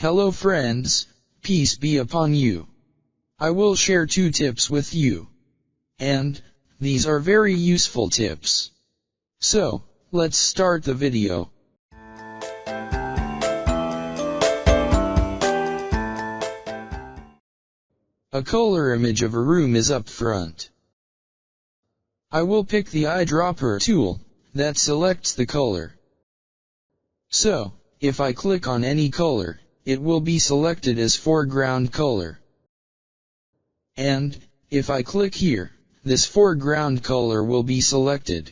Hello friends, peace be upon you. I will share 2 tips with you. And these are very useful tips. So, let's start the video. A color image of a room is up front. I will pick the eyedropper tool that selects the color. So, if I click on any color, it will be selected as foreground color. And if I click here, this foreground color will be selected.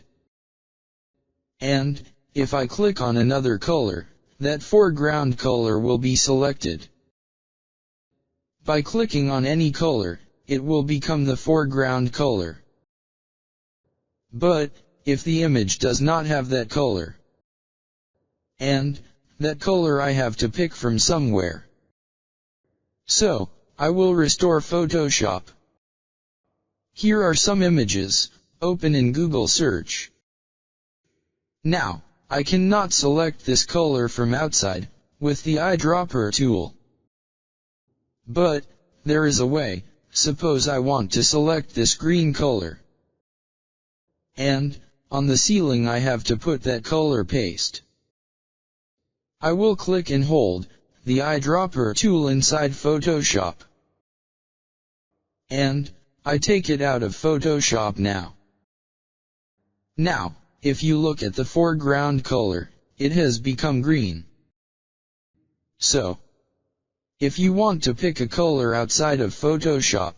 And if I click on another color, that foreground color will be selected. By clicking on any color, it will become the foreground color. But if the image does not have that color, and that color I have to pick from somewhere. So, I will restore Photoshop. Here are some images, open in Google search. Now, I cannot select this color from outside, with the eyedropper tool. But, there is a way. Suppose I want to select this green color. And, on the ceiling I have to put that color paste. I will click and hold the eyedropper tool inside Photoshop. And I take it out of Photoshop now. Now, if you look at the foreground color, it has become green. So, if you want to pick a color outside of Photoshop,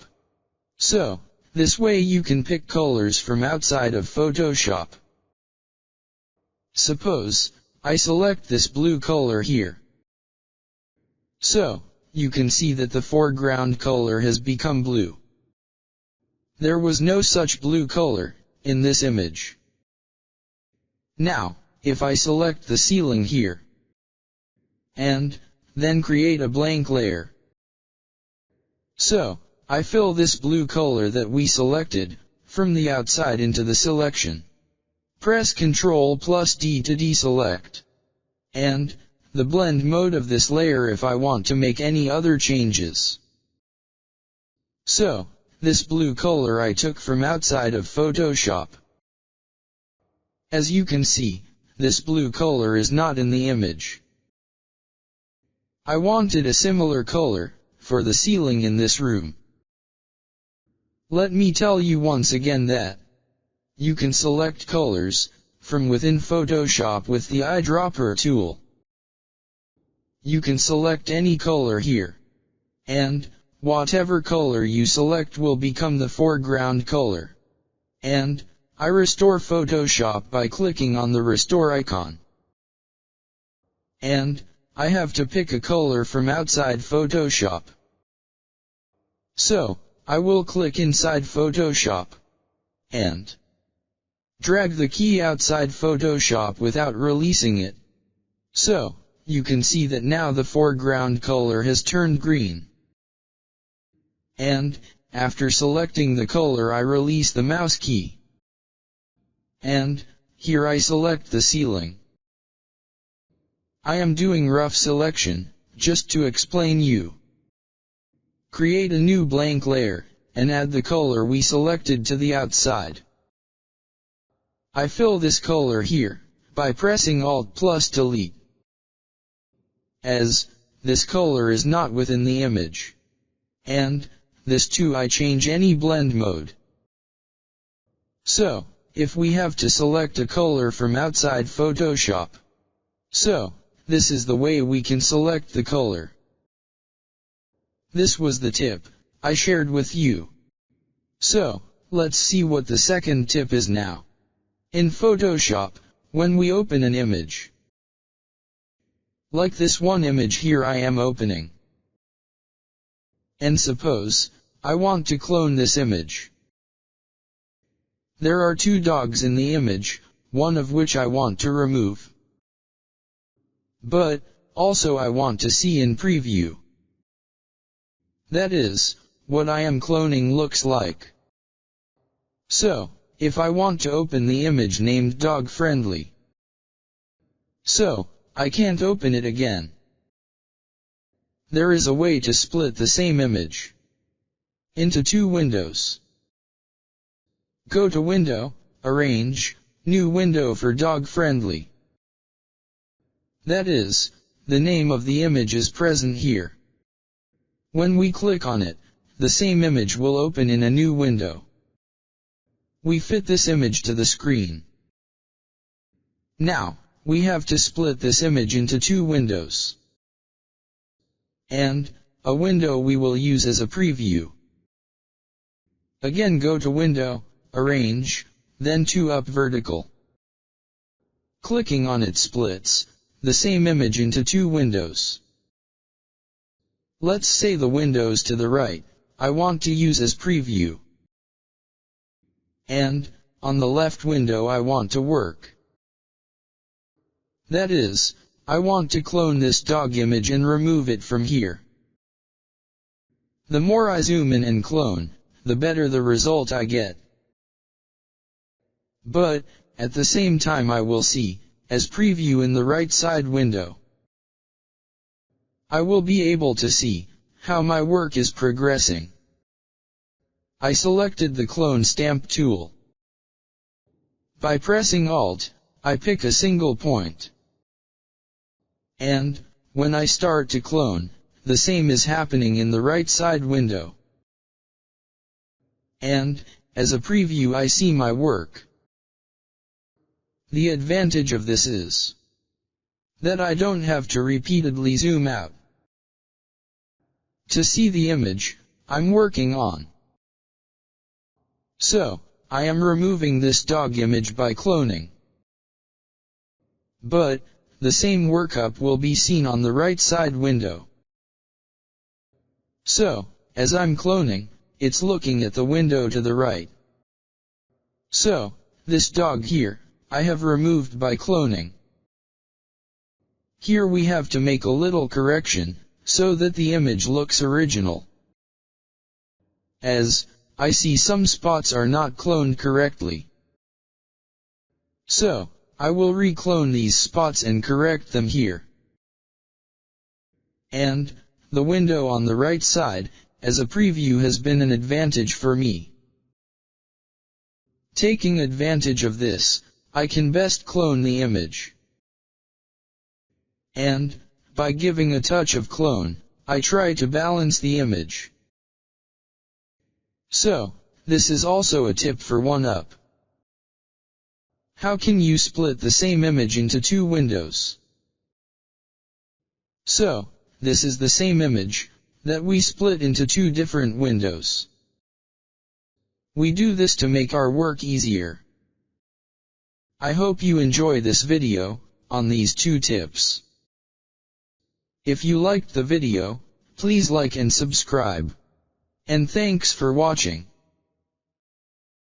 so, this way you can pick colors from outside of Photoshop. Suppose I select this blue color here. So, you can see that the foreground color has become blue. There was no such blue color in this image. Now, if I select the ceiling here, and then create a blank layer. So, I fill this blue color that we selected from the outside into the selection. Press Ctrl+D to deselect. And the blend mode of this layer if I want to make any other changes. So, this blue color I took from outside of Photoshop. As you can see, this blue color is not in the image. I wanted a similar color for the ceiling in this room. Let me tell you once again that you can select colors from within Photoshop with the eyedropper tool. You can select any color here. And whatever color you select will become the foreground color. And I restore Photoshop by clicking on the restore icon. And I have to pick a color from outside Photoshop. So, I will click inside Photoshop. And drag the key outside Photoshop without releasing it. So, you can see that now the foreground color has turned green. And, after selecting the color I release the mouse key. And, here I select the ceiling. I am doing rough selection, just to explain you. Create a new blank layer, and add the color we selected to the outside. I fill this color here, by pressing Alt+Delete. As this color is not within the image. And this too I change any blend mode. So, if we have to select a color from outside Photoshop. So, this is the way we can select the color. This was the tip I shared with you. So, let's see what the second tip is now. In Photoshop, when we open an image, like this one image here I am opening. And suppose, I want to clone this image. There are 2 dogs in the image, one of which I want to remove. But, also I want to see in preview. That is, what I am cloning looks like. So, if I want to open the image named dog friendly. So, I can't open it again. there is a way to split the same image into two windows. Go to Window, Arrange, New Window for Dog Friendly. That is, the name of the image is present here. When we click on it, the same image will open in a new window. We fit this image to the screen. Now, we have to split this image into two windows. And, a window we will use as a preview. Again go to Window, Arrange, then to Up Vertical. Clicking on it splits the same image into two windows. Let's say the windows to the right, I want to use as preview. And, on the left window I want to work. That is, I want to clone this dog image and remove it from here. The more I zoom in and clone, the better the result I get. But, at the same time I will see, as preview in the right side window. I will be able to see how my work is progressing. I selected the Clone Stamp tool. By pressing Alt, I pick a single point. And, when I start to clone, the same is happening in the right side window. And, as a preview I see my work. The advantage of this is that I don't have to repeatedly zoom out to see the image I'm working on. So, I am removing this dog image by cloning. But, the same workup will be seen on the right side window. So, as I'm cloning, it's looking at the window to the right. So, this dog here, I have removed by cloning. Here we have to make a little correction, so that the image looks original. As, I see some spots are not cloned correctly. So, I will re-clone these spots and correct them here. And, the window on the right side, as a preview has been an advantage for me. Taking advantage of this, I can best clone the image. And, by giving a touch of clone, I try to balance the image. So, this is also a tip for one-up. How can you split the same image into two windows? So, this is the same image that we split into two different windows. We do this to make our work easier. I hope you enjoy this video on these two tips. If you liked the video, please like and subscribe. And thanks for watching.